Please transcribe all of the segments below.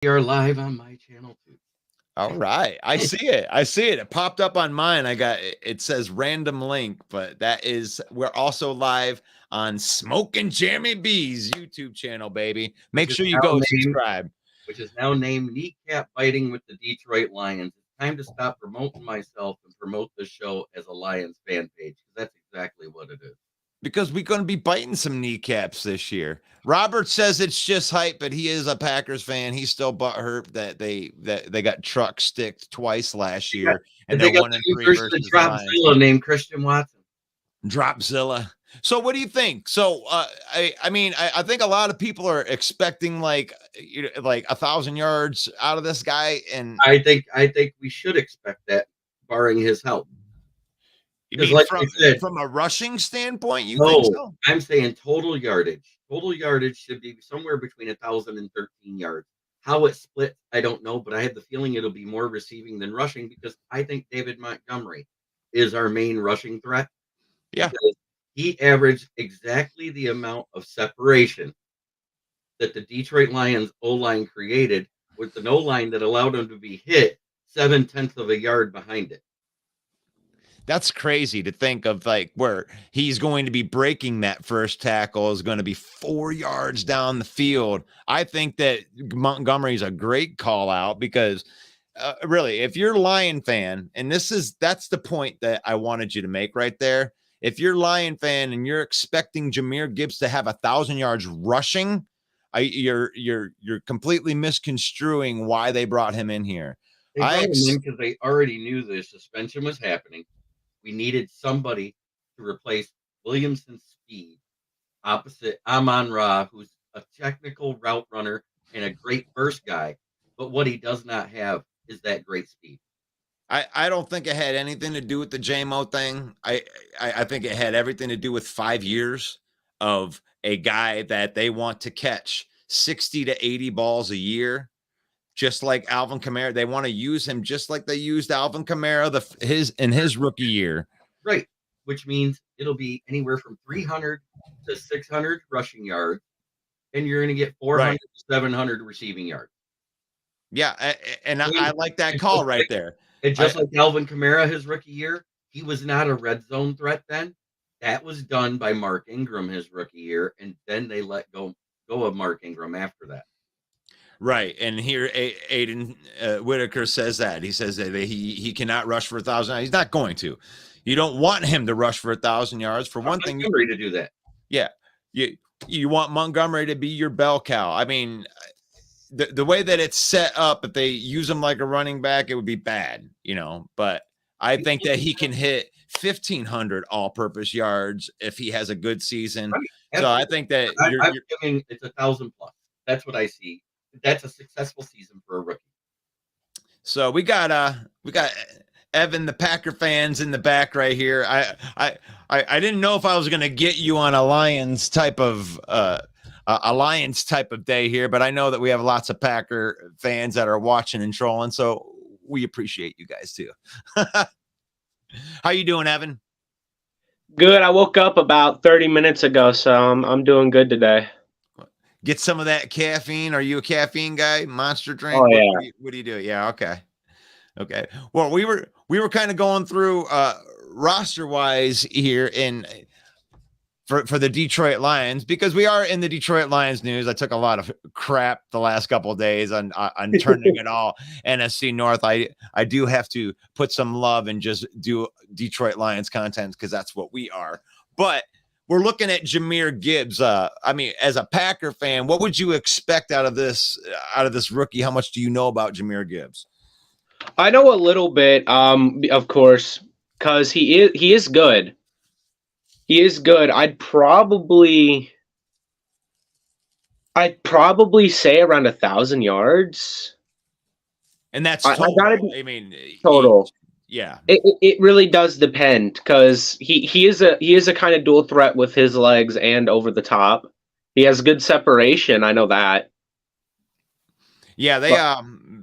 We are live on my channel too. All right. I see it. I see it. It popped up on mine. It says random link, but we're also live on Smoking Jeremy B's YouTube channel, baby. which Make is sure you now go named subscribe. which is now named Kneecap Biting with the Detroit Lions. It's time to stop promoting myself and promote the show as a Lions fan page because that's exactly what it is. Because we're going to be biting some kneecaps this year. Robert says it's just hype, but he is a Packers fan. He's still butthurt that they got truck sticked twice last They got, year, and they they're got the new 1-3 version of versus the Lions. Dropzilla named Christian Watson. Dropzilla. So what do you think? So I think a lot of people are expecting like 1,000 yards out of this guy, and I think we should expect that, barring his health. you Because, mean like I said, from a rushing standpoint, you think no, so? I'm saying total yardage. Total yardage should be somewhere between 1,000 and 13 yards. How it split, I don't know, but I have the feeling it'll be more receiving than rushing because I think David Montgomery is our main rushing threat Yeah, because he averaged exactly the amount of separation that the Detroit Lions O line created with the no line that allowed him to be hit 7/10 of a yard behind it. that's crazy to think of, like where he's going to be breaking that first tackle is going to be 4 yards down the field. I think that Montgomery's a great call out because really, if you're a Lion fan, and that's the point that I wanted you to make right there. If you're a Lion fan and you're expecting Jahmyr Gibbs to have 1,000 yards rushing, you're completely misconstruing why they brought him in here. They brought him in because they already knew the suspension was happening. We needed somebody to replace Williamson's speed opposite Amon Ra, who's a technical route runner and a great first guy. But what he does not have is that great speed. I don't think it had anything to do with the JMO thing. I think it had everything to do with 5 years of a guy that they want to catch 60 to 80 balls a year, just like Alvin Kamara. They want to use him just like they used Alvin Kamara in his rookie year. Right, which means it'll be anywhere from 300 to 600 rushing yards, and you're going to get 400 to 700 receiving yards. Yeah, and I like that call right there. And just like Alvin Kamara, his rookie year, he was not a red zone threat then. That was done by Mark Ingram his rookie year, and then they let go of Mark Ingram after that. Right, and here Aiden Whitaker says that he says that he cannot rush for 1,000. He's not going to. You don't want him to rush for 1,000 yards. For one thing, Montgomery to do that. Yeah, you want Montgomery to be your bell cow. I mean, the way that it's set up, if they use him like a running back, it would be bad, But I think that he can hit 1,500 all-purpose yards if he has a good season. Right. So I think that I'm giving it's 1,000 plus. That's what I see. That's a successful season for a rookie. So we got Evan, the Packer fans in the back right here. I didn't know if I was going to get you on a Lions type of day here, but I know that we have lots of Packer fans that are watching and trolling, so we appreciate you guys too. How you doing, Evan? Good. I woke up about 30 minutes ago, so I'm doing good today. Get some of that caffeine. Are you a caffeine guy? Monster drink? Oh, yeah. What do you do? Yeah, okay. Well, we were kind of going through roster wise here in for the Detroit Lions because we are in the Detroit Lions news. I took a lot of crap the last couple of days on turning it all NFC North. I do have to put some love and just do Detroit Lions content because that's what we are. But we're looking at Jahmyr Gibbs. I mean, as a Packer fan, what would you expect out of this rookie? How much do you know about Jahmyr Gibbs? I know a little bit, of course, because he is good. He is good. I'd probably say around 1,000 yards. And that's total. I mean, total. Yeah. It really does depend because he is a kind of dual threat with his legs and over the top. He has good separation. I know that. Yeah, they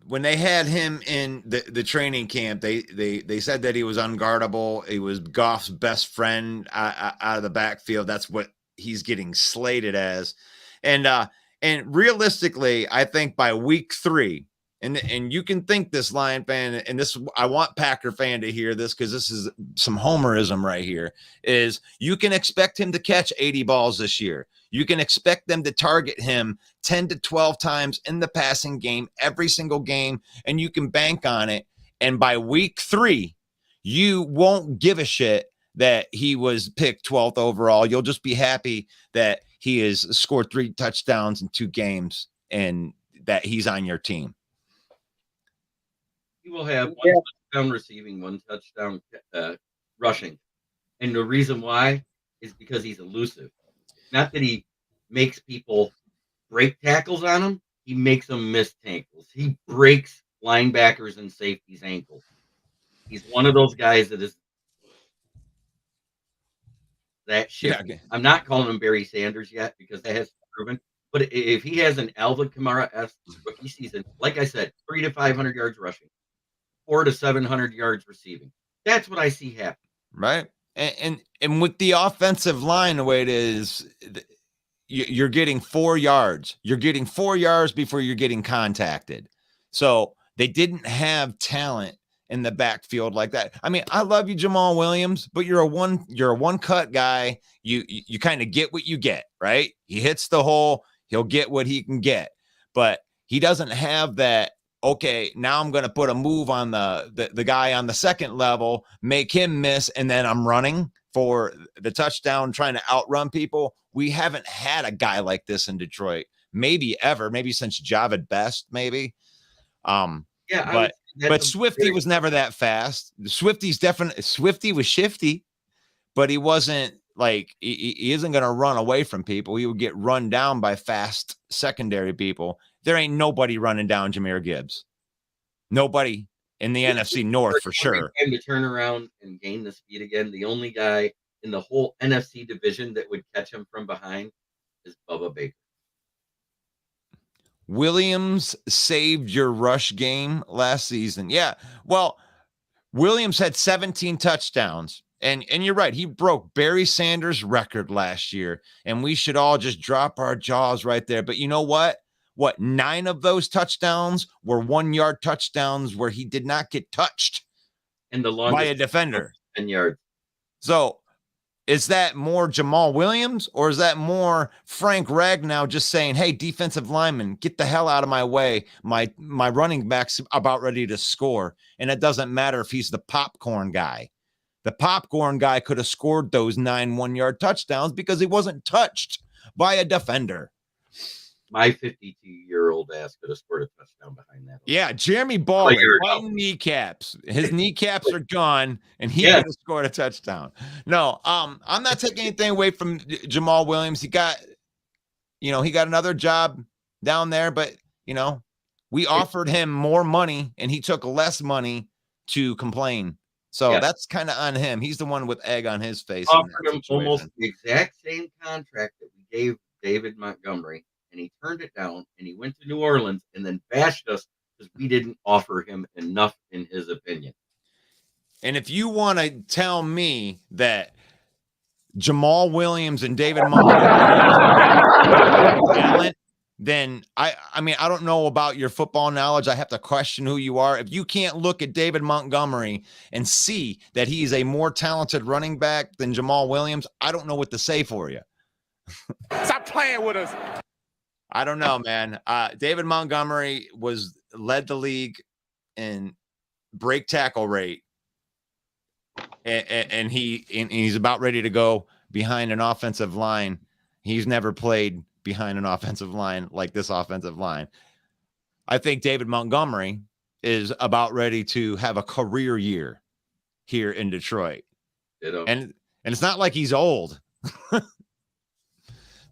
when they had him in the training camp, they said that he was unguardable. He was Goff's best friend out of the backfield. That's what he's getting slated as. And And realistically, I think by week 3, and you can think this, Lion fan, and this, I want Packer fan to hear this because this is some homerism right here, is you can expect him to catch 80 balls this year. You can expect them to target him 10 to 12 times in the passing game every single game, and you can bank on it. And by week 3, you won't give a shit that he was picked 12th overall. You'll just be happy that he has scored 3 touchdowns in 2 games and that he's on your team. He will have 1 touchdown receiving, 1 touchdown rushing. And the reason why is because he's elusive. Not that he makes people break tackles on him. He makes them miss tackles. He breaks linebackers and safeties' ankles. He's one of those guys that is that shit. Yeah, okay. I'm not calling him Barry Sanders yet because that has proven. But if he has an Alvin Kamara-esque rookie season, like I said, 300 to 500 yards rushing, 400 to 700 yards receiving, that's what I see happen. Right. And with the offensive line, the way it is, you're getting 4 yards. You're getting 4 yards before you're getting contacted. So they didn't have talent in the backfield like that. I mean, I love you, Jamal Williams, but you're a one cut guy. You kind of get what you get, right? He hits the hole, he'll get what he can get, but he doesn't have that. Okay, now I'm going to put a move on the guy on the second level, make him miss, and then I'm running for the touchdown, trying to outrun people. We haven't had a guy like this in Detroit, maybe ever, maybe since Javid Best, maybe. Yeah, but Swifty was never that fast. Swifty was shifty, but he wasn't like, he isn't going to run away from people. He would get run down by fast secondary people. There ain't nobody running down Jahmyr Gibbs. Nobody in the NFC North for sure. And to turn around and gain the speed again, the only guy in the whole NFC division that would catch him from behind is Bubba Baker. Williams saved your rush game last season. Yeah. Well, Williams had 17 touchdowns. And you're right. He broke Barry Sanders' record last year. And we should all just drop our jaws right there. But you know what? 9 of those touchdowns were 1-yard touchdowns where he did not get touched and the longest by a defender. 10 yards. So is that more Jamal Williams or is that more Frank Ragnow just saying, hey, defensive lineman, get the hell out of my way. My running back's about ready to score. And it doesn't matter if he's the popcorn guy. The popcorn guy could have scored those 9 1-yard touchdowns because he wasn't touched by a defender. My 52-year-old ass could have scored a touchdown behind that. Yeah, Jeremy Ball fighting kneecaps. His kneecaps are gone, and he could have scored a touchdown. No, I'm not taking anything away from Jamal Williams. He got another job down there, but we offered him more money, and he took less money to complain. So that's kind of on him. He's the one with egg on his face. Offered him almost the exact same contract that we gave David Montgomery, and he turned it down, and he went to New Orleans and then bashed us because we didn't offer him enough, in his opinion. And if you want to tell me that Jamal Williams and David Montgomery then I mean, I don't know about your football knowledge. I have to question who you are. If you can't look at David Montgomery and see that he's a more talented running back than Jamal Williams, I don't know what to say for you. Stop playing with us. I don't know, man. David Montgomery led the league in break tackle rate, and he's about ready to go behind an offensive line. He's never played behind an offensive line like this offensive line. I think David Montgomery is about ready to have a career year here in Detroit. And it's not like he's old.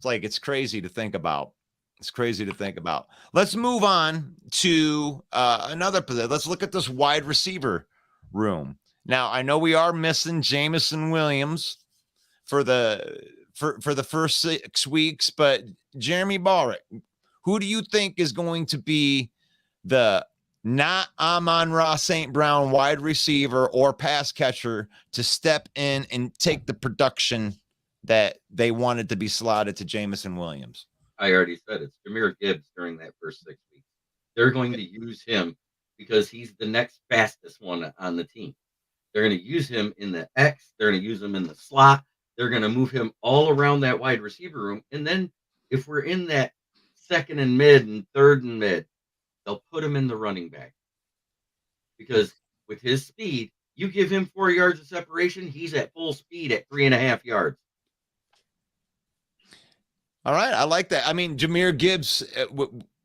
It's crazy to think about. It's crazy to think about. Let's move on to another position. Let's look at this wide receiver room. Now, I know we are missing Jameson Williams for the first 6 weeks, but Jeremy Ballrick, who do you think is going to be the not Amon-Ra St. Brown wide receiver or pass catcher to step in and take the production that they wanted to be slotted to Jameson Williams? I already said it's Jahmyr Gibbs during that first 6 weeks. They're going to use him because he's the next fastest one on the team. They're going to use him in the X. They're going to use him in the slot. They're going to move him all around that wide receiver room. And then if we're in that second and mid and third and mid, they'll put him in the running back. Because with his speed, you give him 4 yards of separation, he's at full speed at 3.5 yards. All right, I like that. I mean, Jahmyr Gibbs,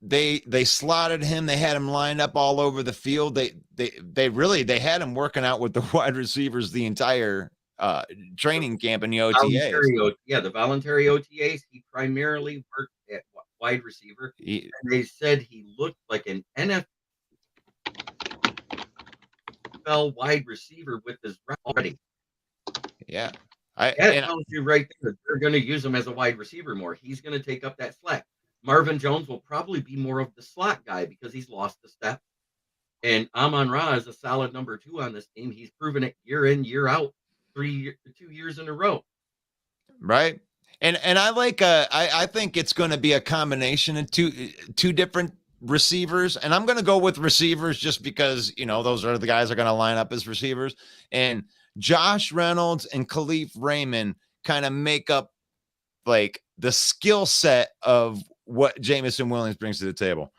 they slotted him. They had him lined up all over the field. They had him working out with the wide receivers the entire training camp in the OTAs. The voluntary OTAs. He primarily worked at wide receiver. And they said he looked like an NFL wide receiver with his route already. Yeah. That tells you right there. They're going to use him as a wide receiver more. He's going to take up that slack. Marvin Jones will probably be more of the slot guy because he's lost a step. And Amon-Ra is a solid number 2 on this team. He's proven it year in, year out, 2 years in a row. Right. And I like I think it's going to be a combination of two different receivers. And I'm going to go with receivers just because, those are the guys that are going to line up as receivers. And Josh Reynolds and Khalif Raymond kind of make up like the skill set of what Jameson Williams brings to the table.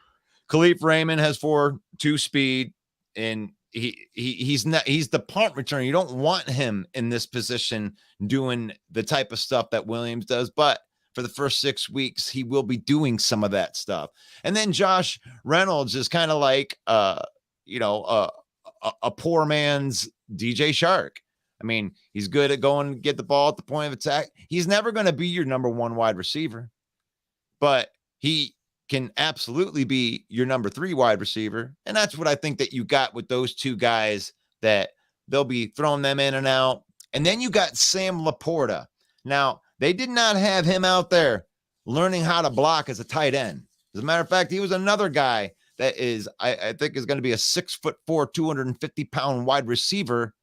Khalif Raymond has 4.2 speed, and he's the punt returner. You don't want him in this position doing the type of stuff that Williams does, but for the first 6 weeks, he will be doing some of that stuff. And then Josh Reynolds is kind of like a poor man's DJ Shark. I mean, he's good at going to get the ball at the point of attack. He's never going to be your number 1 wide receiver, but he can absolutely be your number 3 wide receiver. And that's what I think that you got with those 2 guys, that they'll be throwing them in and out. And then you got Sam Laporta. Now, they did not have him out there learning how to block as a tight end. As a matter of fact, he was another guy that is, I think is going to be a 6'4", 250-pound wide receiver,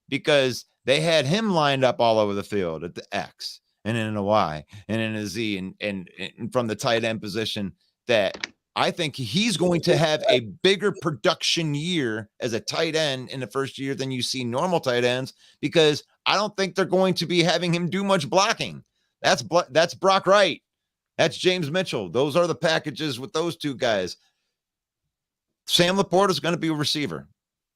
because they had him lined up all over the field at the X and in a Y and in a Z and from the tight end position, that I think he's going to have a bigger production year as a tight end in the first year than you see normal tight ends, because I don't think they're going to be having him do much blocking. That's Brock Wright. That's James Mitchell. Those are the packages with those 2 guys. Sam Laporta is going to be a receiver.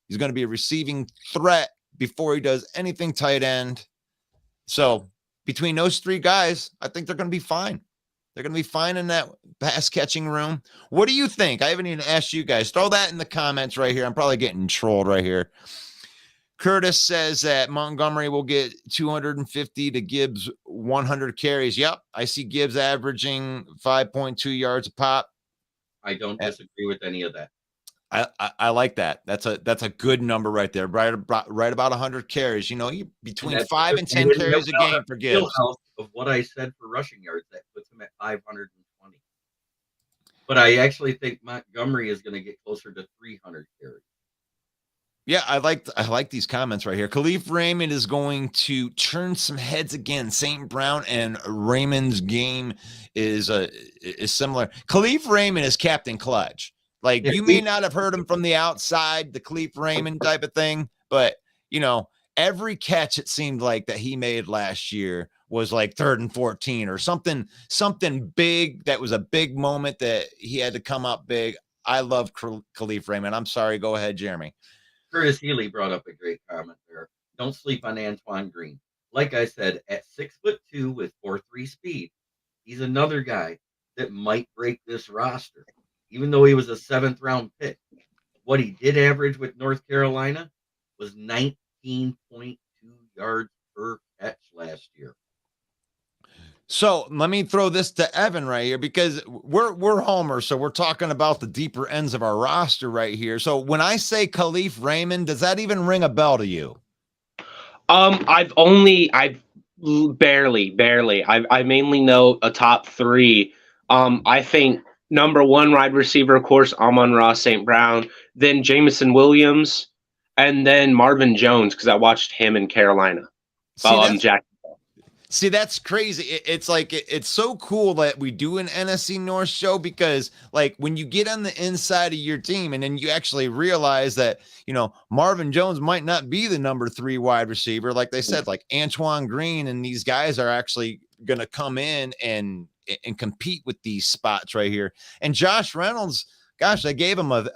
He's going to be a receiving threat before he does anything tight end. So between those 3 guys, I think they're going to be fine. They're going to be fine in that pass catching room. What do you think? I haven't even asked you guys. Throw that in the comments right here. I'm probably getting trolled right here. Curtis says that Montgomery will get 250 to Gibbs 100 carries. Yep. I see Gibbs averaging 5.2 yards a pop. I don't disagree with any of that. I like that. That's a good number right there. Right about 100 carries. Between 5 and 10 carries a game for Gibbs. Of what I said for rushing yards, that puts him at 520. But I actually think Montgomery is going to get closer to 300 carries. Yeah, I like these comments right here. Khalif Raymond is going to turn some heads again. St. Brown and Raymond's game is similar. Khalif Raymond is Captain Clutch. Like, you may not have heard him from the outside, the Khalif Raymond type of thing, but every catch it seemed like that he made last year was like 3rd and 14 or something big. That was a big moment that he had to come up big. I love Khalif Raymond. I'm sorry. Go ahead, Jeremy. Curtis Healy brought up a great comment there. Don't sleep on Antoine Green. Like I said, at 6'2" with 4.3 speed, he's another guy that might break this roster. Even though he was a 7th round pick, what he did average with North Carolina was 19.2 yards per catch last year. So let me throw this to Evan right here, because we're homers, so we're talking about the deeper ends of our roster right here. So when I say Khalif Raymond, does that even ring a bell to you? I've barely. I mainly know a top 3. I think number 1 wide receiver, of course, Amon-Ra St. Brown, then Jameson Williams, and then Marvin Jones, because I watched him in Carolina. Jacksonville. See, that's crazy. It's like it's so cool that we do an NFC North show because, like, when you get on the inside of your team and then you actually realize that, Marvin Jones might not be the number 3 wide receiver, like they said, like Antoine Green and these guys are actually going to come in and compete with these spots right here. And Josh Reynolds, gosh, they gave him a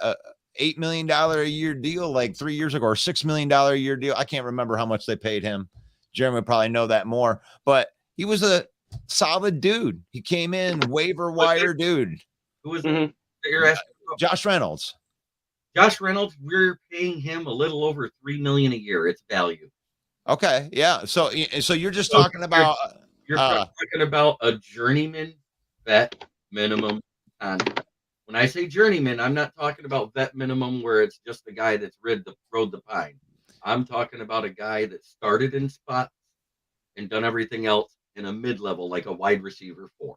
$8 million a year deal like 3 years ago, or $6 million a year deal. I can't remember how much they paid him. Jeremy would probably know that more, but he was a solid dude. He came in waiver wire dude. Who was that you're asking about? Josh Reynolds. Josh Reynolds, we're paying him a little over $3 million a year. It's value. Okay, yeah. So you're just talking about you're talking about a journeyman vet minimum contract. When I say journeyman, I'm not talking about vet minimum where it's just the guy that's rode the pine. I'm talking about a guy that started in spots and done everything else in a mid-level, like a wide receiver 4.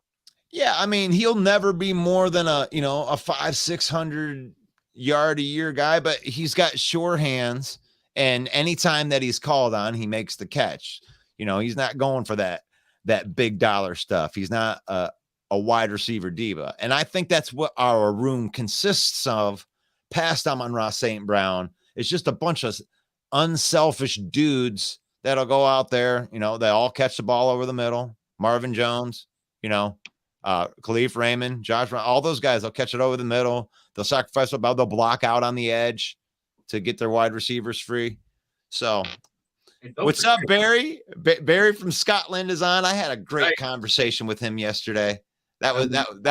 Yeah, I mean, he'll never be more than a 500-600 yard a year guy, but he's got sure hands, and anytime that he's called on, he makes the catch. He's not going for that big dollar stuff. He's not a wide receiver diva, and I think that's what our room consists of. Past Amon-Ra St. Brown, it's just a bunch of unselfish dudes that'll go out there. They all catch the ball over the middle. Marvin Jones, Khalif Raymond, Josh, all those guys, they'll catch it over the middle. They'll sacrifice about, they'll block out on the edge to get their wide receivers free. So what's up, Barry? Barry from Scotland is on. I had a great conversation with him yesterday. That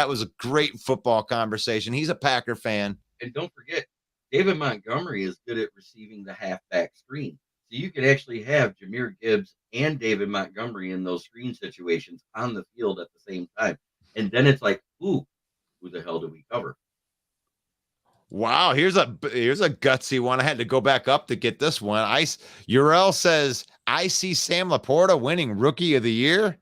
was a great football conversation. He's a Packer fan. And don't forget, David Montgomery is good at receiving the halfback screen. So you could actually have Jahmyr Gibbs and David Montgomery in those screen situations on the field at the same time. And then it's like, ooh, who the hell do we cover? Wow, here's a gutsy one. I had to go back up to get this one. Urel says, I see Sam Laporta winning Rookie of the Year.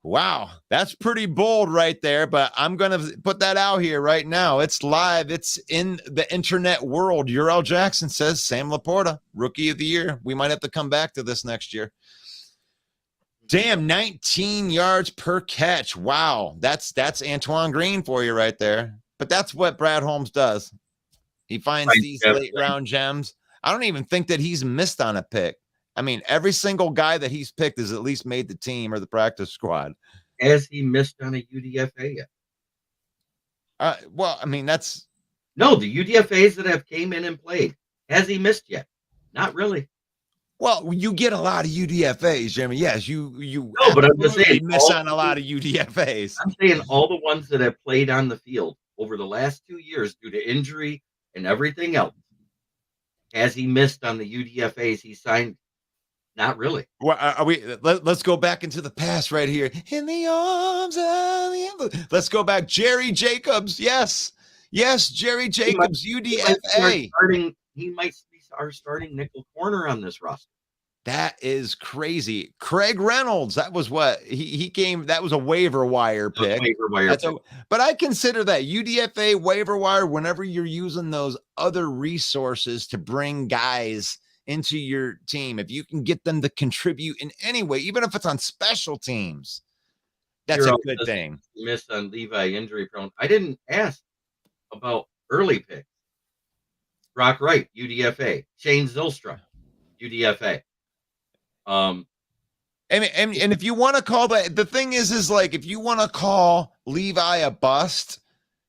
Wow, that's pretty bold right there, but I'm going to put that out here right now. It's live. It's in the internet world. Urel Jackson says Sam Laporta, Rookie of the Year. We might have to come back to this next year. Damn, 19 yards per catch. Wow, that's Antoine Green for you right there. But that's what Brad Holmes does. He finds these late round gems. I don't even think that he's missed on a pick. I mean, every single guy that he's picked has at least made the team or the practice squad. Has he missed on a UDFA yet? Well, I mean, that's... No, the UDFAs that have came in and played. Has he missed yet? Not really. Well, you get a lot of UDFAs, Jeremy. Yes, you no, but I'm just saying, miss on a lot of UDFAs. I'm saying all the ones that have played on the field over the last 2 years due to injury and everything else. Has he missed on the UDFAs he signed? Not really. Well, let's go back into the past right here. In the arms of the ambulance. Let's go back. Jerry Jacobs. Yes, Jerry Jacobs, UDFA. He might be our starting nickel corner on this roster. That is crazy. Craig Reynolds. That was what he came. That was a waiver wire pick. But I consider that UDFA waiver wire whenever you're using those other resources to bring guys into your team. If you can get them to contribute in any way, even if it's on special teams, that's a good thing. Missed on Levi injury prone. I didn't ask about early picks. Brock Wright, UDFA. Shane Zylstra, UDFA. And if you want to call that, the thing is like, if you want to call Levi a bust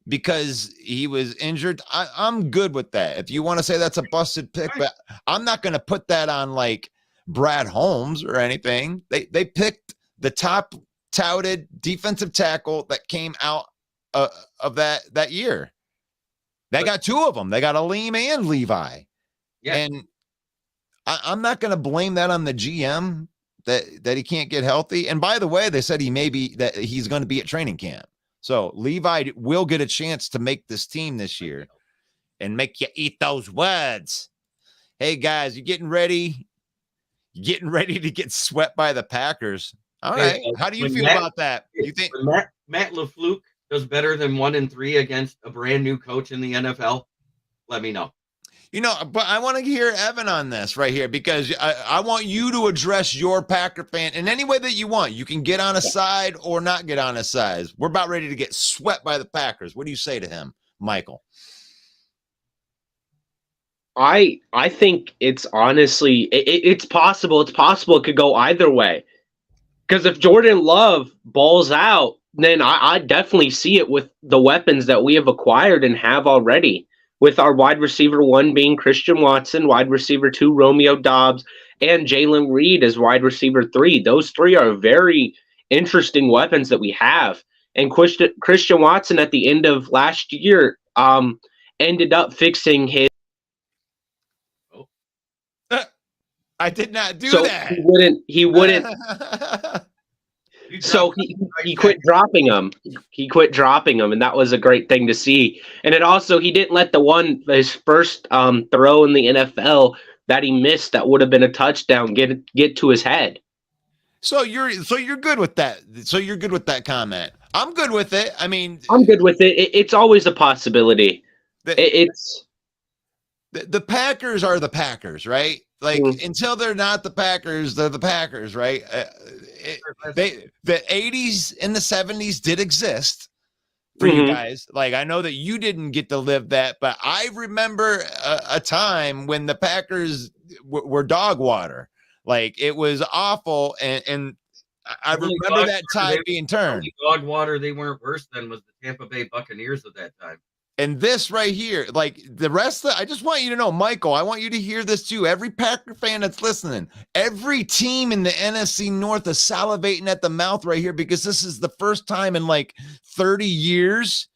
because he was injured, I'm good with that. If you want to say that's a busted pick, but I'm not going to put that on like Brad Holmes or anything. They picked the top touted defensive tackle that came out of that year. They got two of them. They got Aleem and Levi. Yeah. And I'm not going to blame that on the GM that he can't get healthy. And by the way, they said he's going to be at training camp. So Levi will get a chance to make this team this year and make you eat those words. Hey guys, you getting ready to get swept by the Packers. All right. How do you feel about that? You think Matt LaFleur does better than 1-3 against a brand new coach in the NFL? Let me know. You know, but I want to hear Evan on this right here because I want you to address your Packer fan in any way that you want. You can get on a side or not get on a side. We're about ready to get swept by the Packers. What do you say to him, Michael? I think it's honestly it's possible. It's possible it could go either way. Because if Jordan Love balls out, then I definitely see it with the weapons that we have acquired and have already. With our wide receiver 1 being Christian Watson, wide receiver 2 Romeo Doubs, and Jalen Reed as wide receiver 3. Those 3 are very interesting weapons that we have. And Christian Watson at the end of last year ended up fixing his. I did not do so that. He wouldn't. So he quit dropping them. He quit dropping them, and that was a great thing to see. And it also, he didn't let his first throw in the NFL that he missed that would have been a touchdown get to his head. So you're good with that. So you're good with that comment. I'm good with it. I mean, I'm good with it. It's always a possibility. The Packers are the Packers, right? Like until they're not the Packers, they're the Packers, right? The 80s and the 70s did exist for you guys. Like I know that you didn't get to live that, but I remember a time when the Packers were dog water. Like it was awful, and I remember that tide being turned. Dog water they weren't worse than was the Tampa Bay Buccaneers at that time. And this right here, like the rest of I just want you to know, Michael, I want you to hear this too. Every Packer fan that's listening, every team in the NFC North is salivating at the mouth right here because this is the first time in like 30 years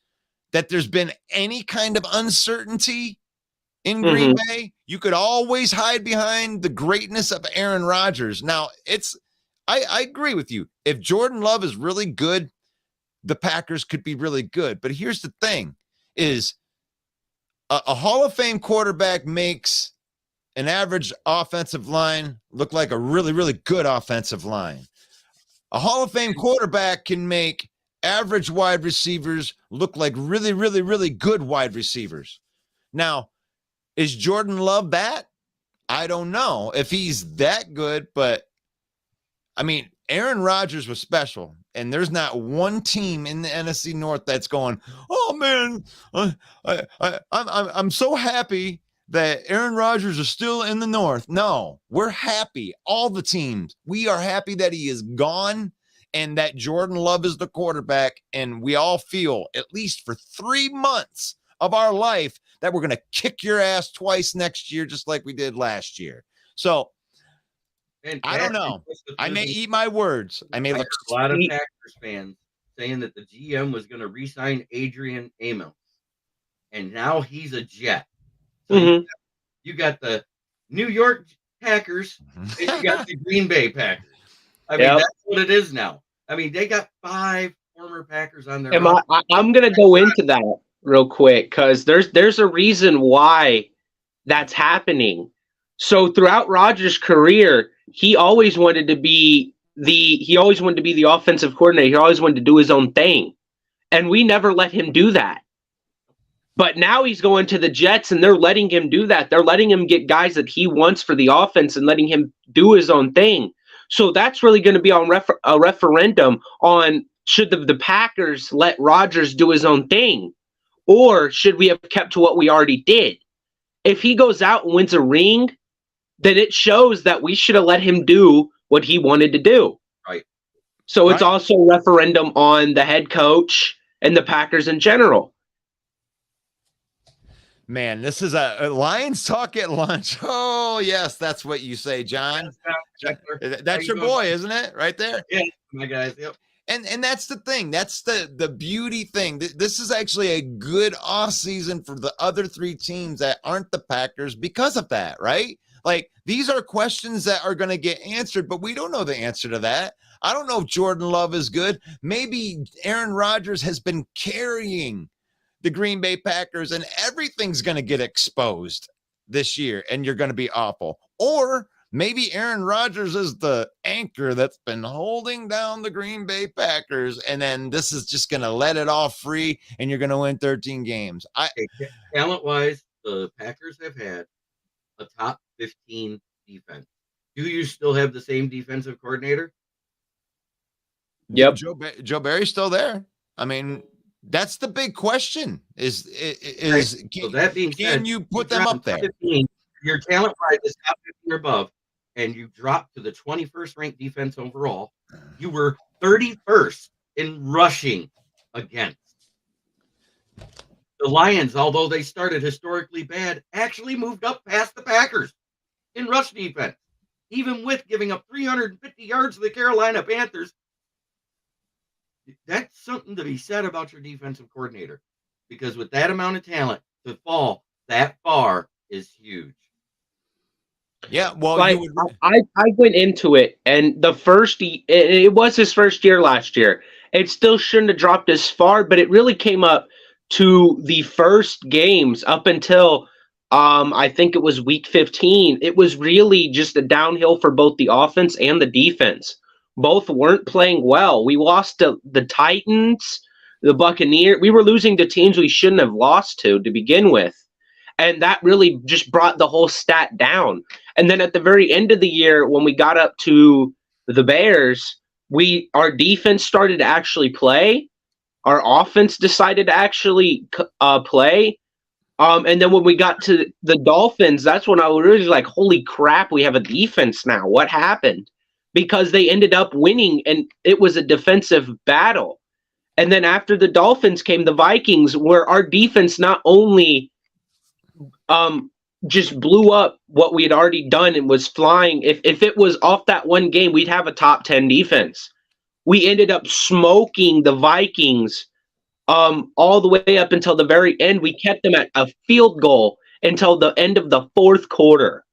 that there's been any kind of uncertainty in Green Bay. You could always hide behind the greatness of Aaron Rodgers. Now, I agree with you. If Jordan Love is really good, the Packers could be really good. But here's the thing. Is a Hall of Fame quarterback makes an average offensive line look like a really, really good offensive line. A Hall of Fame quarterback can make average wide receivers look like really, really, really good wide receivers. Now, is Jordan Love that? I don't know if he's that good, but I mean, Aaron Rodgers was special, and there's not one team in the NFC North that's going, oh man, I'm so happy that Aaron Rodgers is still in the North. No, we're happy. All the teams, we are happy that he is gone and that Jordan Love is the quarterback. And we all feel, at least for 3 months of our life, that we're going to kick your ass twice next year, just like we did last year. So I don't know. I may eat my words. I may look a lot of Packers fans saying that the GM was going to re-sign Adrian Amos, and now he's a Jet. So you got the New York Packers, and you got the Green Bay Packers. I mean, that's what it is now. I mean, they got 5 former Packers on their. I'm going to go into that real quick because there's a reason why that's happening. So throughout Rodgers' career, he always wanted to be the offensive coordinator. He always wanted to do his own thing. And we never let him do that. But now he's going to the Jets and they're letting him do that. They're letting him get guys that he wants for the offense and letting him do his own thing. So that's really going to be on a referendum on should the Packers let Rodgers do his own thing, or should we have kept to what we already did? If he goes out and wins a ring, then it shows that we should have let him do what he wanted to do. Right. So it's also a referendum on the head coach and the Packers in general. Man, this is a Lions Talk at Lunch. Oh, yes, that's what you say, John. That's your boy, isn't it? Right there? Yeah, my guys. Yep. And that's the thing. That's the beauty thing. This is actually a good off season for the other 3 teams that aren't the Packers because of that, right? Like, these are questions that are going to get answered, but we don't know the answer to that. I don't know if Jordan Love is good. Maybe Aaron Rodgers has been carrying the Green Bay Packers and everything's going to get exposed this year and you're going to be awful. Or maybe Aaron Rodgers is the anchor that's been holding down the Green Bay Packers, and then this is just going to let it all free and you're going to win 13 games. Talent-wise, the Packers have had a top 15 defense. Do you still have the same defensive coordinator? Yep. Joe Barry's still there. I mean, that's the big question. So that being said, can you put them drop up there? 15, your talent wise is top 15 or above, and you drop to the 21st ranked defense overall. You were 31st in rushing against. The Lions, although they started historically bad, actually moved up past the Packers in rush defense, even with giving up 350 yards to the Carolina Panthers. That's something to be said about your defensive coordinator, because with that amount of talent, to fall that far is huge. Yeah, well, Like, I went into it, and it was his first year last year. It still shouldn't have dropped as far, but it really came up to the first games up until I think it was week 15. It was really just a downhill for both the offense and the defense. Both weren't playing well. We lost to the Titans, the Buccaneers. We were losing to teams we shouldn't have lost to begin with. And that really just brought the whole stat down. And then at the very end of the year, when we got up to the Bears, our defense started to actually play. Our offense decided to actually play. And then when we got to the Dolphins, that's when I was really like, holy crap, we have a defense now. What happened? Because they ended up winning, and it was a defensive battle. And then after the Dolphins came the Vikings, where our defense not only just blew up what we had already done and was flying. If it was off that one game, we'd have a top 10 defense. We ended up smoking the Vikings all the way up until the very end. We kept them at a field goal until the end of the fourth quarter,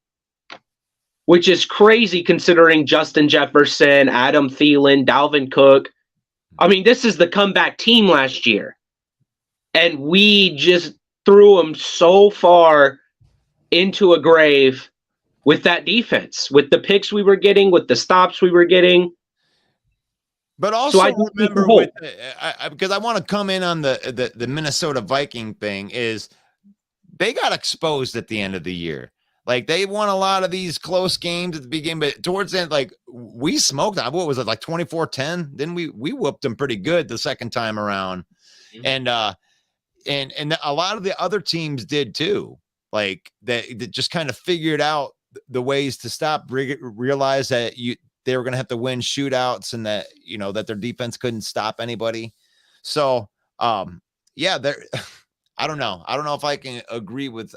which is crazy considering Justin Jefferson, Adam Thielen, Dalvin Cook. I mean, this is the comeback team last year. And we just threw them so far into a grave with that defense, with the picks we were getting, with the stops we were getting. But also remember, because I want to come in on the Minnesota Viking thing, is they got exposed at the end of the year. Like, they won a lot of these close games at the beginning, but towards the end, like, we smoked them. What was it, like 24-10? Then we whooped them pretty good the second time around. Mm-hmm. And a lot of the other teams did too. Like, they just kind of figured out the ways to stop, realize that they were going to have to win shootouts, and that, that their defense couldn't stop anybody. So, yeah, I don't know. I don't know if I can agree with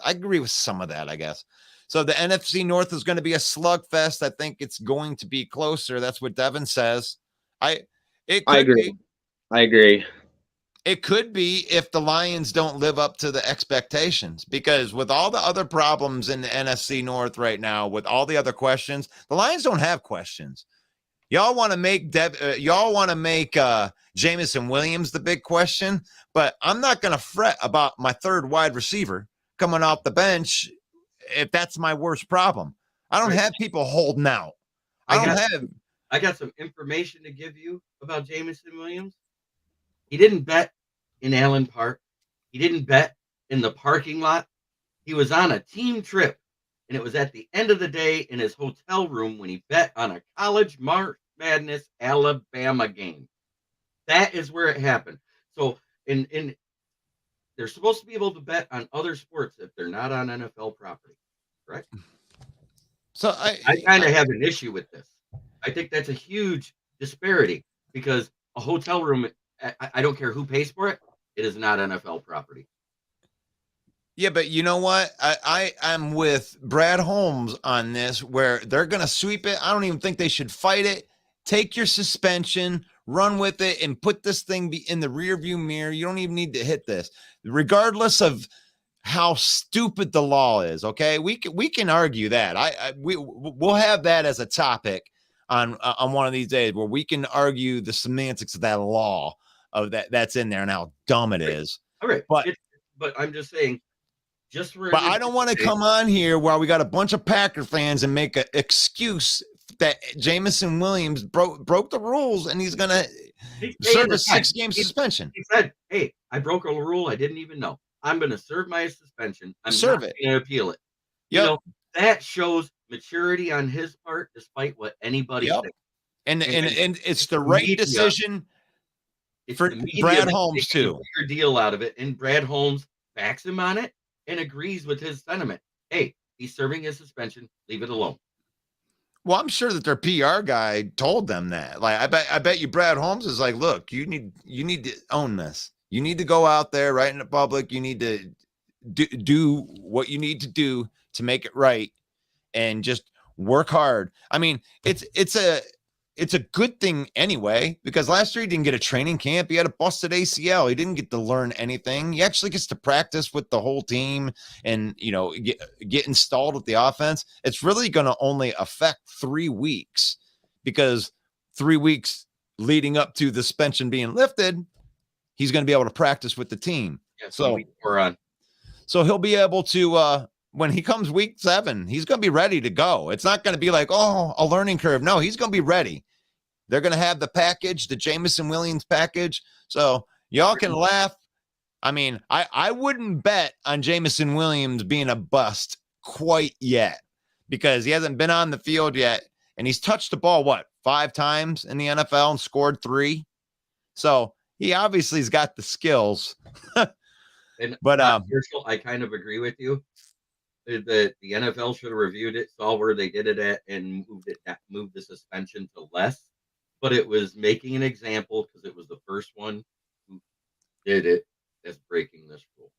some of that, I guess. So the NFC North is going to be a slugfest. I think it's going to be closer. That's what Devin says. I agree. It could be if the Lions don't live up to the expectations, because with all the other problems in the NFC North right now, with all the other questions, the Lions don't have questions. Y'all want to make Jameson Williams the big question, but I'm not going to fret about my third wide receiver coming off the bench if that's my worst problem. I don't have people holding out. I got some information to give you about Jameson Williams. He didn't bet in Allen Park. He didn't bet in the parking lot. He was on a team trip, and it was at the end of the day in his hotel room when he bet on a College March Madness Alabama game. That is where it happened. So they're supposed to be able to bet on other sports if they're not on NFL property, right? So I kind of have an issue with this. I think that's a huge disparity, because a hotel room, I don't care who pays for it, it is not NFL property. Yeah, but you know what? I am with Brad Holmes on this, where they're going to sweep it. I don't even think they should fight it. Take your suspension, run with it, and put this thing in the rearview mirror. You don't even need to hit this, regardless of how stupid the law is. Okay, we can argue that. We'll have that as a topic on one of these days, where we can argue the semantics of that law of that's in there and how dumb it is. All right, but I'm just saying. But I don't want to come on here while we got a bunch of Packer fans and make an excuse that Jameson Williams broke the rules and he's going to serve a 6-game suspension. He said, "Hey, I broke a rule I didn't even know." I'm going to serve my suspension. I'm Serve not it. going to appeal it. Yep. You know, that shows maturity on his part, despite what anybody Yep. thinks. And it's the the right media. decision It's for the media Brad that's Holmes making a too. bigger deal out of it, and Brad Holmes backs him on it and agrees with his sentiment. Hey, he's serving his suspension. Leave it alone. Well, I'm sure that their PR guy told them that. Like, I bet you Brad Holmes is like, look, you need to own this. You need to go out there right in the public. You need to do what you need to do to make it right, and just work hard. I mean, it's a good thing anyway, because last year he didn't get a training camp. He had a busted ACL. He didn't get to learn anything. He actually gets to practice with the whole team and, get installed with the offense. It's really going to only affect 3 weeks, because 3 weeks leading up to the suspension being lifted, he's going to be able to practice with the team. Yeah, So we're on. So he'll be able to, when he comes week 7, he's going to be ready to go. It's not going to be like, oh, a learning curve. No, he's going to be ready. They're going to have the package, the Jameson Williams package. So y'all can laugh. I mean, I wouldn't bet on Jameson Williams being a bust quite yet, because he hasn't been on the field yet. And he's touched the ball, 5 times in the NFL and scored 3. So he obviously has got the skills. But I kind of agree with you that the NFL should have reviewed it, saw where they did it at, and moved the suspension to less. But it was making an example, because it was the first one who did it, as breaking this rule.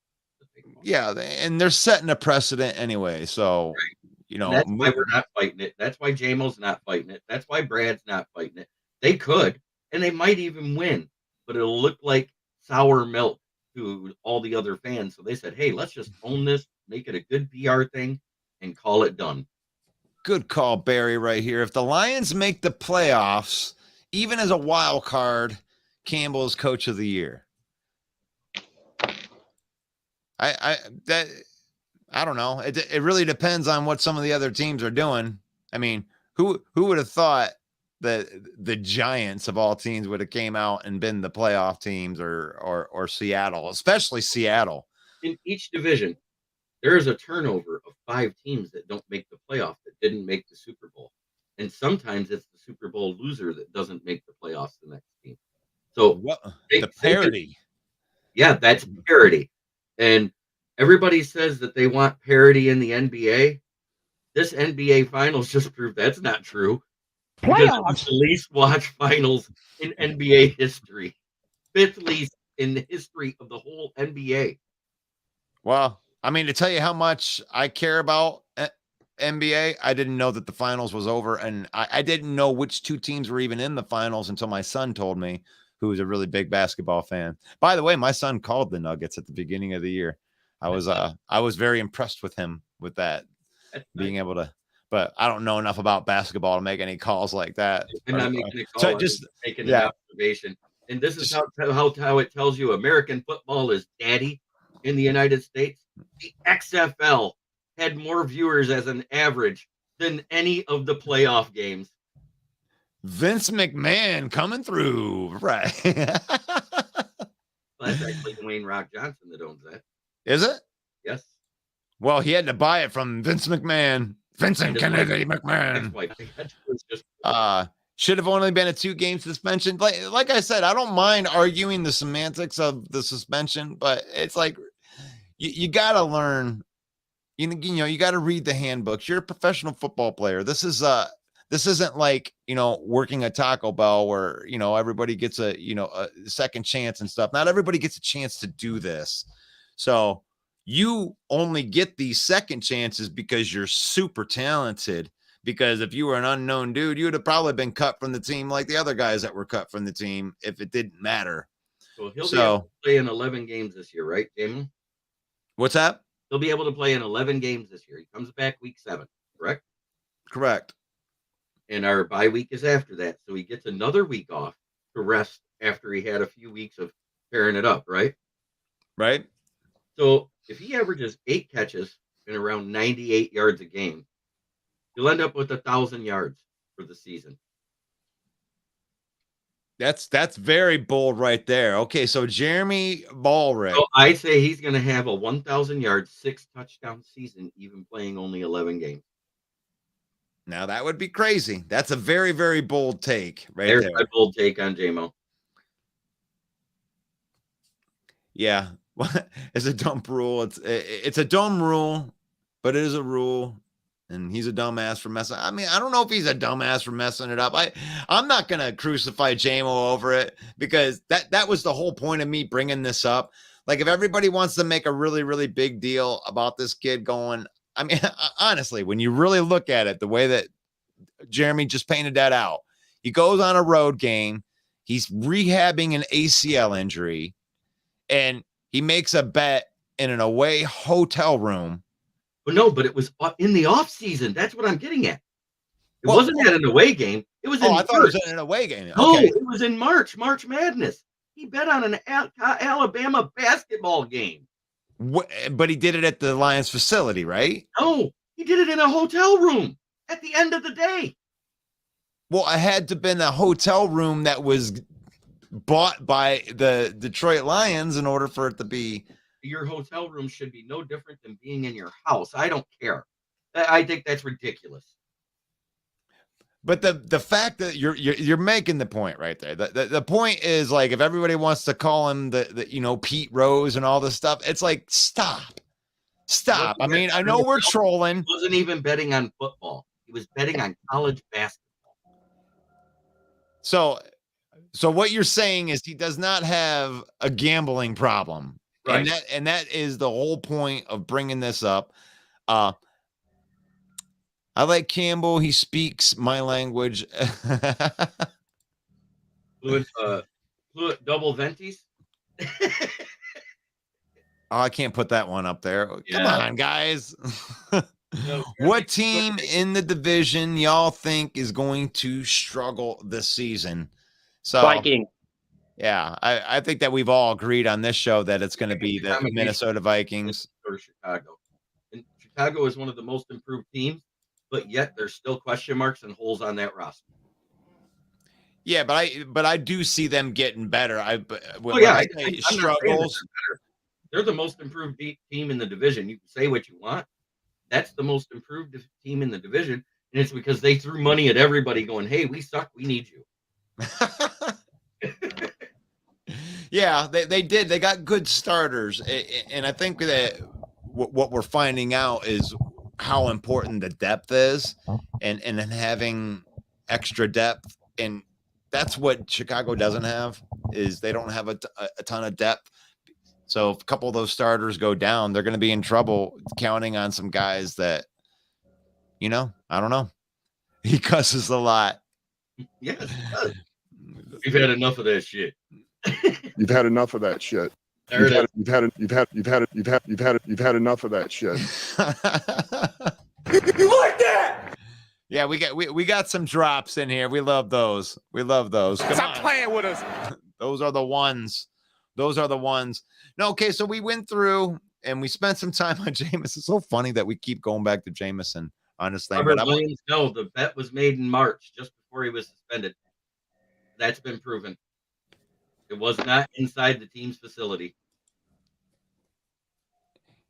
Yeah, and they're setting a precedent anyway. So, right. That's why we're not fighting it. That's why JMO's not fighting it. That's why Brad's not fighting it. They could, and they might even win, but it'll look like sour milk to all the other fans. So they said, hey, let's just own this, make it a good PR thing, and call it done. Good call, Barry, right here. If the Lions make the playoffs, even as a wild card, Campbell is coach of the year. I don't know. It really depends on what some of the other teams are doing. I mean, who would have thought that the Giants of all teams would have came out and been the playoff teams, or Seattle, especially Seattle. In each division, there is a turnover of 5 teams that don't make the playoff, that didn't make the Super Bowl. And sometimes it's the Super Bowl loser that doesn't make the playoffs the next team. So the parity. Yeah, that's parity. And everybody says that they want parity in the NBA. This NBA finals just proved that's not true. Playoffs. The least watched finals in NBA history. 5th least in the history of the whole NBA. Well, I mean, to tell you how much I care about NBA, I didn't know that the finals was over, and I didn't know which 2 teams were even in the finals until my son told me, who is a really big basketball fan. By the way, my son called the Nuggets at the beginning of the year. I was very impressed with him with that, being able to. But I don't know enough about basketball to make any calls like that. I'm not making a call. So just making an observation. And this is how it tells you American football is daddy in the United States. The XFL had more viewers as an average than any of the playoff games. Vince McMahon coming through, right? Well, that's actually Dwayne Rock Johnson that owns that. Is it? Yes. Well, he had to buy it from Vince McMahon. Vincent Kennedy McMahon. Should have only been a 2-game suspension. Like I said, I don't mind arguing the semantics of the suspension, but it's like you got to learn. You got to read the handbooks. You're a professional football player. This isn't like, working a Taco Bell where, everybody gets a second chance and stuff. Not everybody gets a chance to do this. So you only get these second chances because you're super talented. Because if you were an unknown dude, you would have probably been cut from the team like the other guys that were cut from the team if it didn't matter. So he'll be able to play in 11 games this year, right, Damon? What's that? He'll be able to play in 11 games this year. He comes back week 7, correct? Correct. And our bye week is after that. So he gets another week off to rest after he had a few weeks of tearing it up, right? Right. So if he averages 8 catches and around 98 yards a game, you'll end up with 1,000 yards for the season. That's very bold right there. Okay, so Jeremy Ballrick. So I say he's going to have a 1,000-yard, 6-touchdown season, even playing only 11 games. Now that would be crazy. That's a very, very bold take right There's there. my bold take on JMO. Yeah, it's a dumb rule. It's a dumb rule, but it is a rule, and he's a dumbass for messing. I mean, I don't know if he's a dumbass for messing it up. I'm not gonna crucify JMO over it because that was the whole point of me bringing this up. Like, if everybody wants to make a really, really big deal about this kid going, I mean, honestly, when you really look at it, the way that Jeremy just painted that out, he goes on a road game, he's rehabbing an ACL injury, and he makes a bet in an away hotel room. Well, no, but it was in the off season. That's what I'm getting at. It wasn't at an away game. It was in I March. thought it was an away game. No, Okay. it was in March Madness. He bet on an Alabama basketball game. But he did it at the Lions facility, right? No, he did it in a hotel room at the end of the day. Well, it had to have been a hotel room that was bought by the Detroit Lions in order for it to be. Your hotel room should be no different than being in your house. I don't care. I think that's ridiculous. But the fact that you're making the point right there. The point is, like, if everybody wants to call him the Pete Rose and all this stuff, it's like, stop. I mean, I know we're trolling. He wasn't even betting on football. He was betting on college basketball. So what you're saying is he does not have a gambling problem. Right. And that is the whole point of bringing this up. I like Campbell. He speaks my language. Fluent double venties. Oh, I can't put that one up there. Come Yeah. on, guys. No, What team in the division y'all think is going to struggle this season? So, Viking. yeah, I think that we've all agreed on this show that it's going to be the Combination. Minnesota Vikings. Or Chicago. And Chicago is one of the most improved teams, but yet there's still question marks and holes on that roster. Yeah, but I do see them getting better. I'm not saying Struggles. They're the most improved team in the division. You can say what you want. That's the most improved team in the division, and it's because they threw money at everybody going, hey, we suck, we need you. Yeah, they did. They got good starters, and I think that what we're finding out is how important the depth is, and then having extra depth, and that's what Chicago doesn't have. Is they don't have a ton of depth. So if a couple of those starters go down, they're going to be in trouble counting on some guys that, I don't know. He cusses a lot. Yes, we've had enough of that shit. You've had enough of that shit. There it is. You've had enough of that shit. You like that? Yeah, we got some drops in here. We love those. Come Stop on. playing with us. Those are the ones. No, okay, so we went through and we spent some time on Jameson. It's so funny that we keep going back to Jameson on this thing. Robert But Williams, no, the bet was made in March, just before he was suspended. That's been proven. It was not inside the team's facility.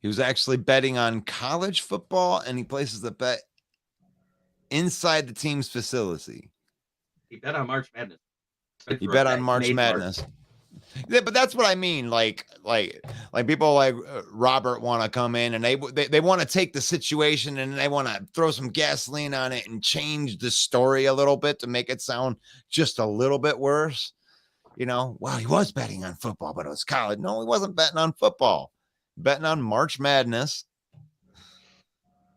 he was actually betting on college football, and he places the bet inside the team's facility. He bet on March Madness. He bet on March Madness. Yeah, but that's what I mean. Like people like Robert want to come in and they want to take the situation and they want to throw some gasoline on it and change the story a little bit to make it sound just a little bit worse. Well, he was betting on football, but it was college. No, he wasn't betting on football. Betting on March Madness.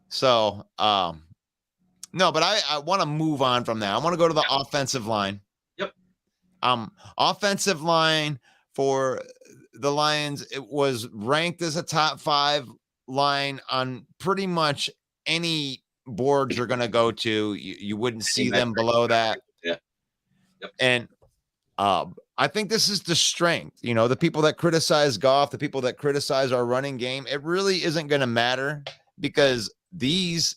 So, no, but I want to move on from that. I want to go to the offensive line. Yep. Offensive line for the Lions, it was ranked as a top 5 line on pretty much any board you're going to go to. You wouldn't see them below that. Yeah. Yep. And I think this is the strength. The people that criticize Goff, the people that criticize our running game, it really isn't going to matter because these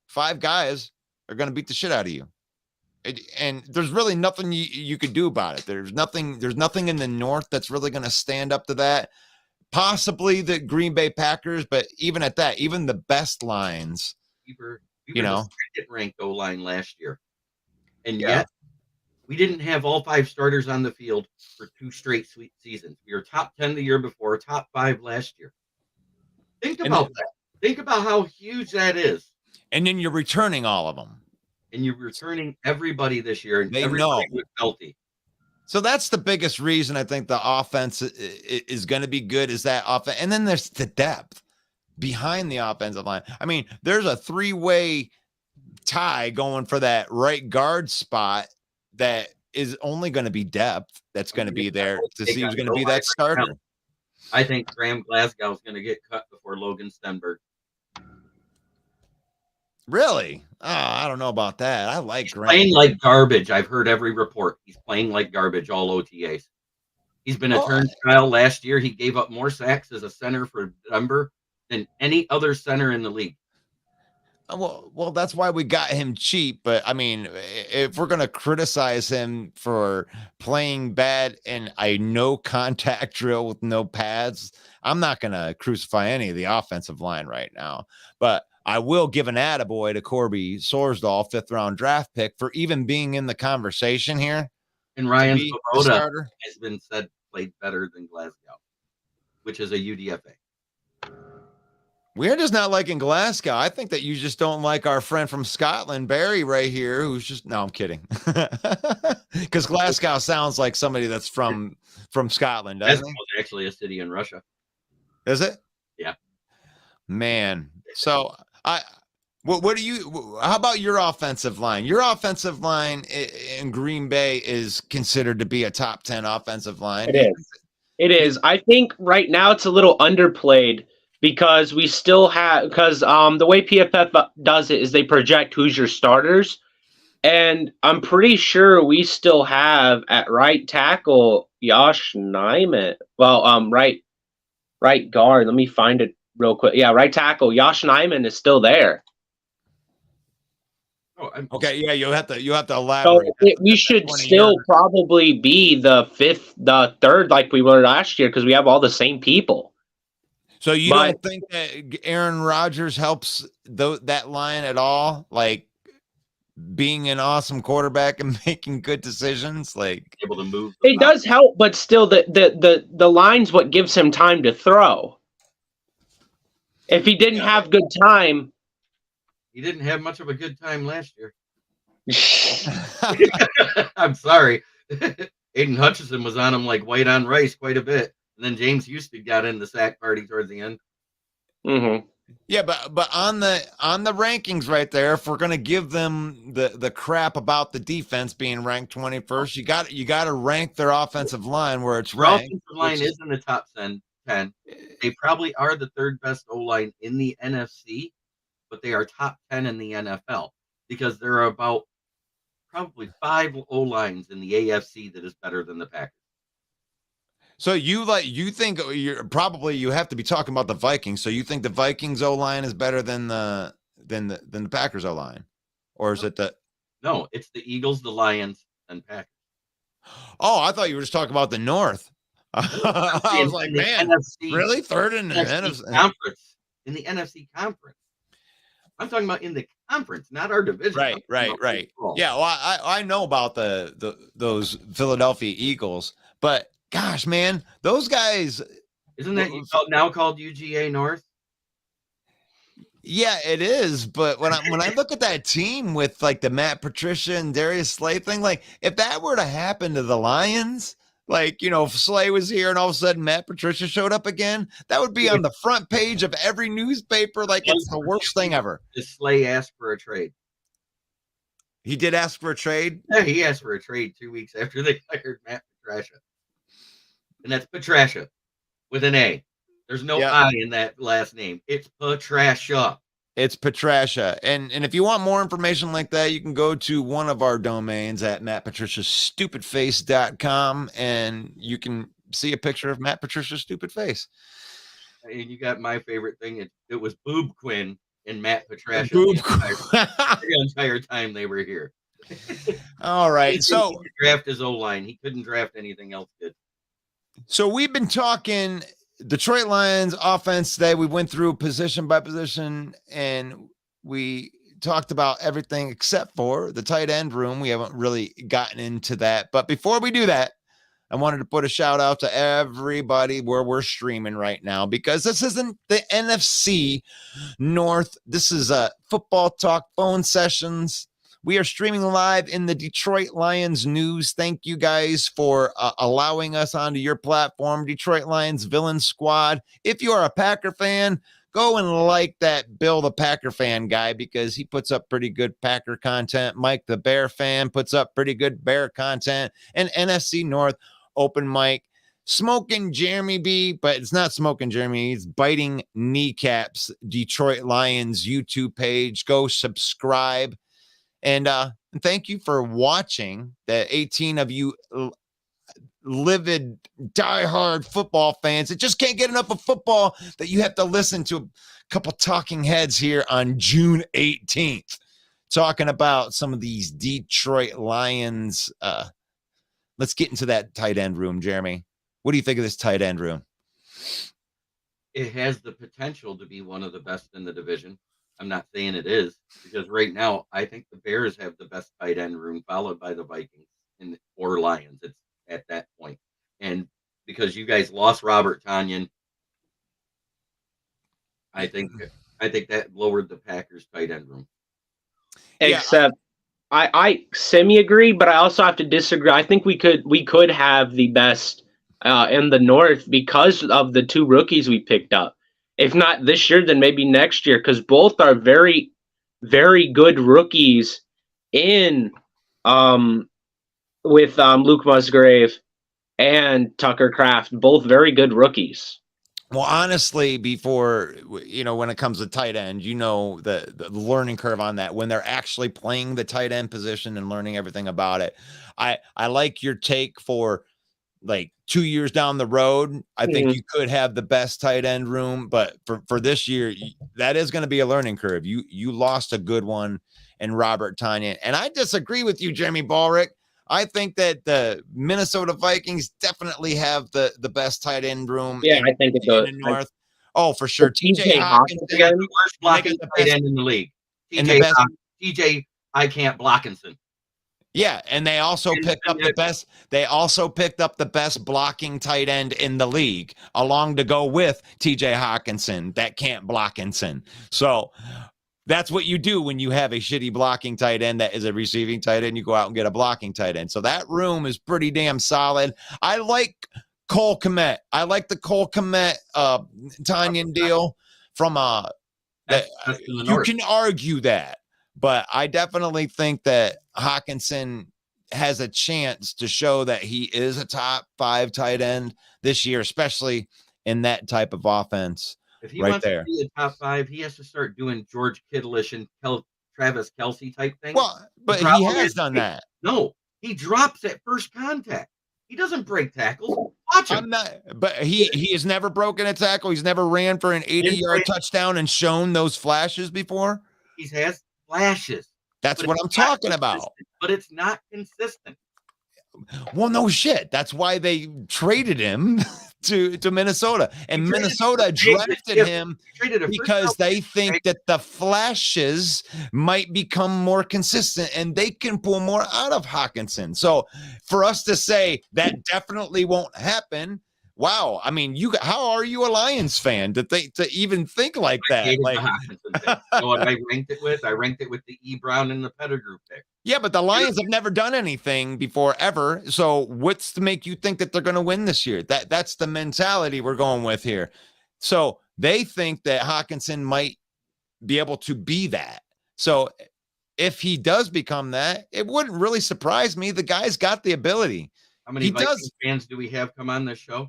5 guys are going to beat the shit out of you. And there's really nothing you could do about it. There's nothing in the North that's really going to stand up to that. Possibly the Green Bay Packers, but even at that, even the best lines, We were you know, the second ranked O line last year, and Yeah. yet we didn't have all 5 starters on the field for 2 straight seasons. We were top 10 the year before, top 5 last year. Think about that. Think about how huge that is. And then you're returning all of them. And you're returning everybody this year, and They everybody know. was healthy. So that's the biggest reason I think the offense is going to be good, is that offense. And then there's the depth behind the offensive line. I mean, there's a 3-way tie going for that right guard spot that is only going to be depth. That's going to be there to see who's going to be that starter. I think Graham Glasgow is going to get cut before Logan Stenberg. Really? Oh, I don't know about that. I like He's Graham. playing like garbage. I've heard every report. He's playing like garbage all OTAs. He's been a turnstile last year. He gave up more sacks as a center for Denver than any other center in the league. Well, that's why we got him cheap. But I mean, if we're going to criticize him for playing bad in a no contact drill with no pads, I'm not going to crucify any of the offensive line right now. But I will give an attaboy to Corby Sorsdahl, 5th round draft pick, for even being in the conversation here. And Ryan Svoboda has been said played better than Glasgow, which is a UDFA. We're just not liking Glasgow. I think that you just don't like our friend from Scotland, Barry, right here, who's just, no, I'm kidding. Because Glasgow sounds like somebody that's from Scotland, doesn't it? Glasgow is actually a city in Russia. Is it? Yeah. Man. So what do you, how about your offensive line? Your offensive line in Green Bay is considered to be a top 10 offensive line. It is. I think right now it's a little underplayed because we still have, because the way PFF does it is they project who's your starters. And I'm pretty sure we still have at right tackle Josh Nijman. Well, right guard. Let me find it real quick. Yeah, right tackle Josh Nijman is still there. Oh, okay, yeah, you have to elaborate. So we should still probably be the third like we were last year because we have all the same people. So you don't think that Aaron Rodgers helps that line at all? Like being an awesome quarterback and making good decisions, like able to move. It does help, but still, the line's what gives him time to throw. If he didn't have good time, he didn't have much of a good time last year. I'm sorry. Aiden Hutchinson was on him like white on rice quite a bit. And then James Houston got in the sack party towards the end. Mm-hmm. Yeah, but on the rankings right there, if we're gonna give them the crap about the defense being ranked 21st, you got to rank their offensive line where it's ranked. Offensive line is in the top 10. They probably are the 3rd best O line in the NFC, but they are top 10 in the NFL because there are about probably 5 O lines in the AFC that is better than the Packers. So you think you have to be talking about the Vikings. So you think the Vikings O line is better than the Packers O line, or is it the? No, it's the Eagles, the Lions, and Packers. Oh, I thought you were just talking about the North. I was like, man, NFC, really? 3rd in the NFC conference? In the NFC conference, I'm talking about in the conference, not our division. Right. Yeah, well, I know about those Philadelphia Eagles, but. Gosh, man, those guys. Isn't that now called UGA North? Yeah, it is. But when I look at that team with like the Matt Patricia and Darius Slay thing, like if that were to happen to the Lions, like, if Slay was here and all of a sudden Matt Patricia showed up again, that would be on the front page of every newspaper. Like it's the worst thing ever. Did Slay ask for a trade? He did ask for a trade? Yeah, he asked for a trade 2 weeks after they hired Matt Patricia. And that's Patricia with an A. There's no I in that last name. It's Patricia. It's Patricia. And if you want more information like that, you can go to one of our domains at mattpatriciastupidface.com and you can see a picture of Matt Patricia's stupid face. And you got my favorite thing. It was Boob Quinn and Matt Patricia the entire time they were here. All right. So he could draft his O-line. He couldn't draft anything else good. So we've been talking Detroit Lions offense today. We went through position by position and we talked about everything except for the tight end room. We haven't really gotten into that. But before we do that, I wanted to put a shout out to everybody where we're streaming right now, because this isn't the NFC North. This is a football talk phone sessions. We are streaming live in the Detroit Lions news. Thank you guys for allowing us onto your platform, Detroit Lions Villain Squad. If you are a Packer fan, go and like that Bill the Packer fan guy, because he puts up pretty good Packer content. Mike the Bear fan puts up pretty good Bear content. And NFC North open mic. Smoking Jeremy B, but it's not Smoking Jeremy. He's Biting Kneecaps, Detroit Lions YouTube page. Go subscribe. And thank you for watching. The 18 of you livid, diehard football fans that just can't get enough of football, that you have to listen to a couple talking heads here on June 18th talking about some of these Detroit Lions. Let's get into that tight end room, Jeremy. What do you think of this tight end room? It has the potential to be one of the best in the division. I'm not saying it is, because right now I think the Bears have the best tight end room, followed by the Vikings or Lions. It's at that point. And because you guys lost Robert Tonyan, I think that lowered the Packers tight end room. Except I semi agree, but I also have to disagree. I think we could have the best in the North because of the two rookies we picked up. If not this year, then maybe next year, because both are very, very good rookies in with Luke Musgrave and Tucker Kraft, both very good rookies. Well, honestly, before, when it comes to tight end, the learning curve on that, when they're actually playing the tight end position and learning everything about it. I like your take for like 2 years down the road. I think you could have the best tight end room, but for this year, that is going to be a learning curve. You lost a good one in Robert Tonyan, and I disagree with you, Jeremy Ballrick. I think that the Minnesota Vikings definitely have the best tight end room. Yeah, I think it does. In the North. Oh, for sure. TJ Hawkins, the worst blocking tight end in the league. TJ, I can't Blockinson. Yeah, and they also picked up the best. They also picked up the best blocking tight end in the league, along to go with TJ Hawkinson, that can't Blockinson. So that's what you do when you have a shitty blocking tight end that is a receiving tight end. You go out and get a blocking tight end. So that room is pretty damn solid. I like Cole Kmet. I like the Cole Kmet Tonyan deal from you can argue that. But I definitely think that Hawkinson has a chance to show that he is a top 5 tight end this year, especially in that type of offense. If he wants to be a top 5, he has to start doing George Kittle-ish and Travis Kelce type thing. Well, but he has done that. No, he drops at first contact. He doesn't break tackles. Watch him. But he has never broken a tackle. He's never ran for an 80-yard touchdown and shown those flashes before. He has flashes. That's what I'm talking about. But it's not consistent. Well, no shit. That's why they traded him to Minnesota. And Minnesota drafted him because they think that the flashes might become more consistent and they can pull more out of Hawkinson. So for us to say that definitely won't happen, wow. I mean, how are you a Lions fan to even think like that? You know what I ranked it with? I ranked it with the E. Brown and the Pettigrew pick. Yeah, but the Lions have never done anything before ever. So what's to make you think that they're going to win this year? That's the mentality we're going with here. So they think that Hawkinson might be able to be that. So if he does become that, it wouldn't really surprise me. The guy's got the ability. How many Vikings fans do we have come on this show?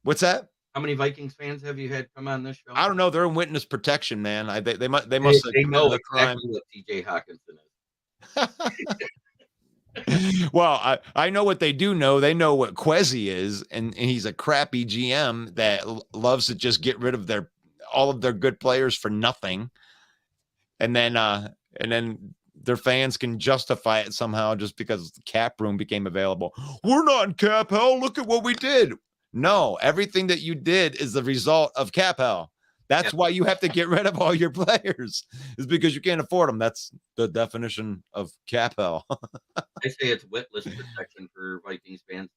What's that? How many Vikings fans have you had come on this show? I don't know. They're in witness protection, man. They must they know the crime. Exactly what TJ Hawkinson is. Well, I know what they do know. They know what Quezzy is, and he's a crappy GM that loves to just get rid of all of their good players for nothing, and then their fans can justify it somehow just because the cap room became available. We're not in cap hell. Look at what we did. No, everything that you did is the result of cap hell. That's why you have to get rid of all your players, is because you can't afford them. That's the definition of cap hell. I say it's witless protection for Vikings fans.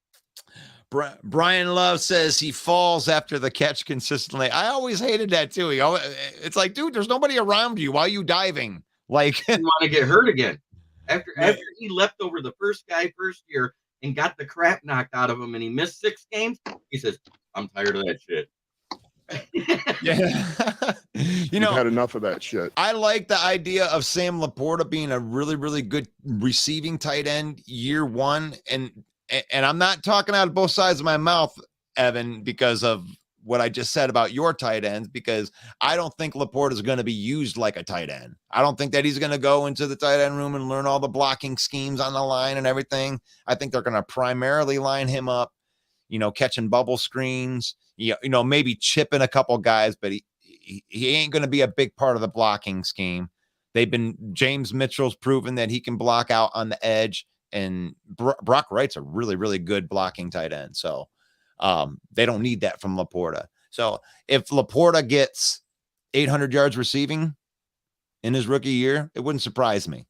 Brian Love says he falls after the catch consistently. I always hated that too. It's like, dude, there's nobody around you. Why are you diving? Like, You want to get hurt again. After he leapt over the first guy first year and got the crap knocked out of him and he missed 6 games, he says, I'm tired of that shit. yeah. You've had enough of that shit. I like the idea of Sam Laporta being a really, really good receiving tight end year one. And I'm not talking out of both sides of my mouth, Evan, because of what I just said about your tight ends, because I don't think Laporta is going to be used like a tight end. I don't think that he's going to go into the tight end room and learn all the blocking schemes on the line and everything. I think they're going to primarily line him up, catching bubble screens, maybe chipping a couple guys, but he ain't going to be a big part of the blocking scheme. James Mitchell's proven that he can block out on the edge, and Brock Wright's a really, really good blocking tight end. So they don't need that from Laporta. So if Laporta gets 800 yards receiving in his rookie year, it wouldn't surprise me,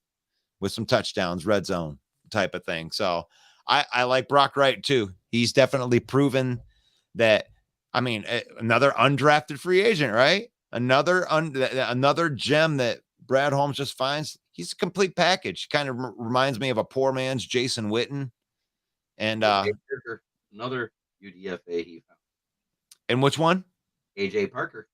with some touchdowns, red zone type of thing. So I like Brock Wright too. He's definitely proven that. I mean, another undrafted free agent, right? Another gem that Brad Holmes just finds. He's a complete package. Kind of reminds me of a poor man's Jason Witten. And another UDFA he found. And which one? AJ Parker.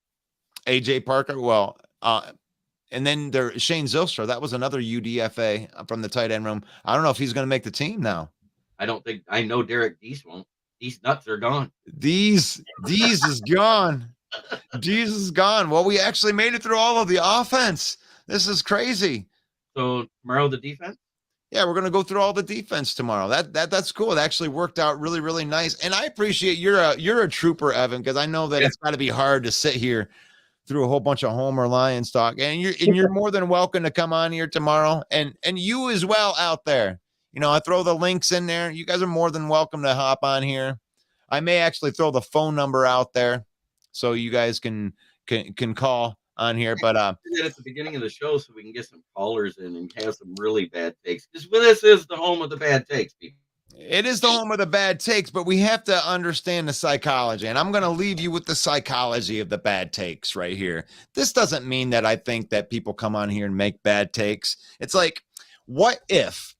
Well, and then there Shane Zylstra. That was another UDFA from the tight end room. I don't know if he's going to make the team now. I know Derek Deese won't. These nuts are gone. These is gone. Deese is gone. Well, we actually made it through all of the offense. This is crazy. So tomorrow the defense? Yeah, we're gonna go through all the defense tomorrow. That's cool. It actually worked out really, really nice. And I appreciate you're a trooper, Evan, because I know that it's got to be hard to sit here through a whole bunch of Homer Lions talk. And you're more than welcome to come on here tomorrow, and you as well out there. I throw the links in there. You guys are more than welcome to hop on here. I may actually throw the phone number out there so you guys can call on here. But at the beginning of the show so we can get some callers in and have some really bad takes. Because this is the home of the bad takes, people. It is the home of the bad takes, but we have to understand the psychology. And I'm going to leave you with the psychology of the bad takes right here. This doesn't mean that I think that people come on here and make bad takes. It's like, what if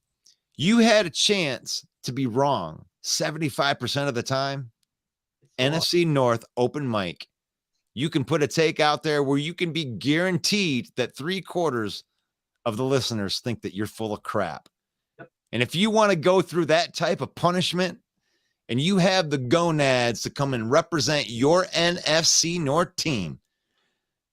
you had a chance to be wrong 75% of the time? NFC North open mic. You can put a take out there where you can be guaranteed that 3/4 of the listeners think that you're full of crap. Yep. And if you want to go through that type of punishment and you have the gonads to come and represent your NFC North team,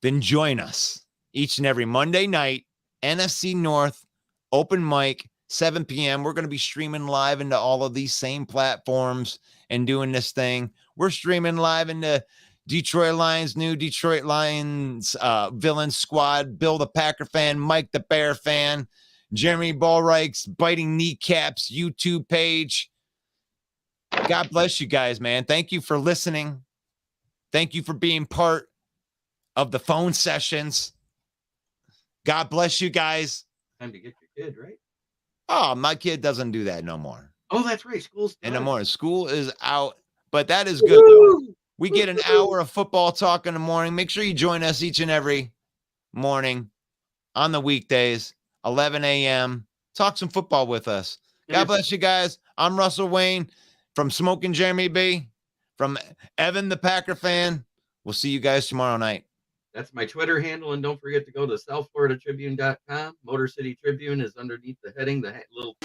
then join us each and every Monday night, NFC North open mic, 7 p.m. We're going to be streaming live into all of these same platforms and doing this thing. We're streaming live into Detroit Lions, new Detroit Lions villain squad, Bill the Packer fan, Mike the Bear fan, Jeremy Ballreich's Biting Kneecaps YouTube page. God bless you guys, man. Thank you for listening. Thank you for being part of the phone sessions. God bless you guys. Time to get your kid, right? Oh, my kid doesn't do that no more. Oh, that's right. School's In done. the morning. School is out, but that is good. Though. We get an hour of football talk in the morning. Make sure you join us each and every morning on the weekdays, 11 a.m. Talk some football with us. God bless you guys. I'm Russell Wayne from Smoking Jeremy B, from Evan the Packer fan. We'll see you guys tomorrow night. That's my Twitter handle. And don't forget to go to southfloridatribune.com. Motor City Tribune is underneath the heading, the little